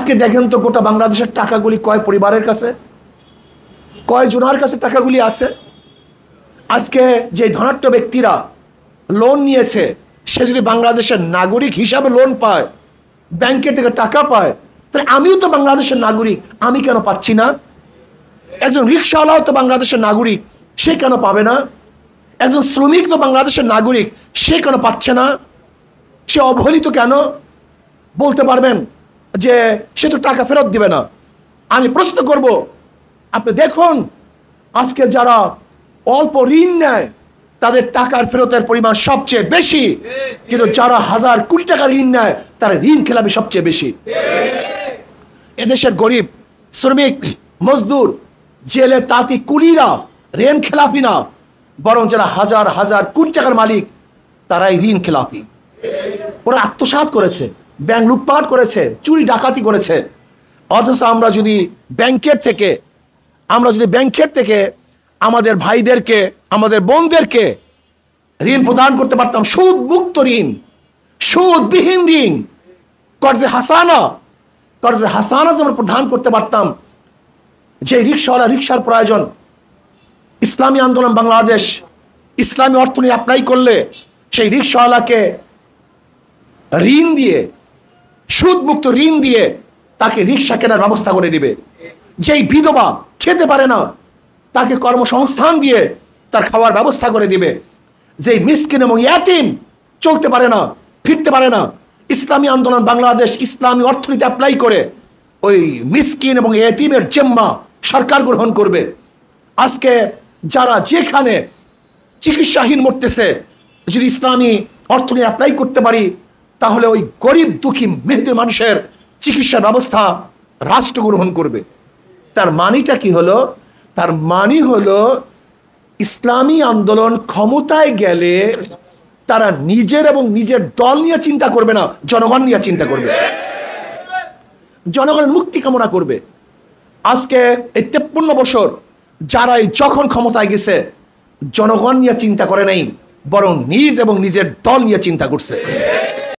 আজকে দেখেন তো গোটা বাংলাদেশের টাকাগুলি কয় পরিবারের কাছে, কয় জনের কাছে টাকাগুলি আছে? আজকে যে ধনাঢ্য ব্যক্তিরা লোন নিয়েছে, সে যদি বাংলাদেশের নাগরিক হিসাবে লোন পায়, ব্যাংকের থেকে টাকা পায়, তাহলে আমিও তো বাংলাদেশের নাগরিক, আমি কেন পাচ্ছি না? একজন রিক্সাওয়ালাও তো বাংলাদেশের নাগরিক, সে কেন পাবে না? একজন শ্রমিক তো বাংলাদেশের নাগরিক, সে কেন পাচ্ছে না? সে অবহেলিত কেন? বলতে পারবেন যে সে তো টাকা ফেরত দিবে না। আমি প্রশ্ন করব, আপনি দেখুন আজকে যারা অল্প ঋণ নেয় তাদের টাকার ফেরতের পরিমাণ সবচেয়ে বেশি, কিন্তু যারা হাজার কোটি টাকা ঋণ নেয় তারা ঋণ খেলাপি সবচেয়ে বেশি। এদেশের গরিব, শ্রমিক, মজদুর, জেলে তাঁতি কুলিরা ঋণ খেলাপি না, বরং যারা হাজার হাজার কোটি টাকার মালিক তারাই ঋণ খেলাপি। ওরা আত্মসাৎ করেছে, ব্যাংক লুটপাট করেছে, চুরি ডাকাতি করেছে। অথচ আমরা যদি ব্যাংকের থেকে আমাদের ভাইদেরকে, আমাদের বোনদেরকে ঋণ প্রদান করতে পারতাম, সুদ মুক্ত ঋণ, সুদবিহীন ঋণ, কর্জে হাসানা আমরা প্রদান করতে পারতাম। যে রিক্সাওয়ালা রিক্সার প্রয়োজন, ইসলামী আন্দোলন বাংলাদেশ ইসলামী অর্থনীতি অ্যাপ্লাই করলে সেই রিক্সাওয়ালাকে ঋণ দিয়ে, সুদ মুক্ত ঋণ দিয়ে তাকে রিক্সা কেনার ব্যবস্থা করে দিবে। যেই বিধবা খেতে পারে না তাকে কর্মসংস্থান দিয়ে তার খাওয়ার ব্যবস্থা করে দিবে। যেই মিসকিন এবং ইয়াতিম চলতে পারে না, ফিরতে পারে না, ইসলামী আন্দোলন বাংলাদেশ ইসলামী অর্থনীতি অ্যাপ্লাই করে ওই মিসকিন এবং ইয়াতিমের জিম্মা সরকার গ্রহণ করবে। আজকে যারা যেখানে চিকিৎসাহীন মরতেছে, যদি ইসলামী অর্থনীতি অ্যাপ্লাই করতে পারি তাহলে ওই গরিব দুঃখী মেহদি মানুষের চিকিৎসা ব্যবস্থা রাষ্ট্র গ্রহণ করবে। তার মানিটা কি হলো? তার মানি হলো ইসলামী আন্দোলন ক্ষমতায় গেলে তারা নিজের এবং নিজের দল নিয়ে চিন্তা করবে না, জনগণ নিয়ে চিন্তা করবে, জনগণের মুক্তি কামনা করবে। আজকে এই 53 বছর যারাই যখন ক্ষমতায় গেছে জনগণ নিয়ে চিন্তা করে নাই, বরং নিজ এবং নিজের দল নিয়ে চিন্তা করছে।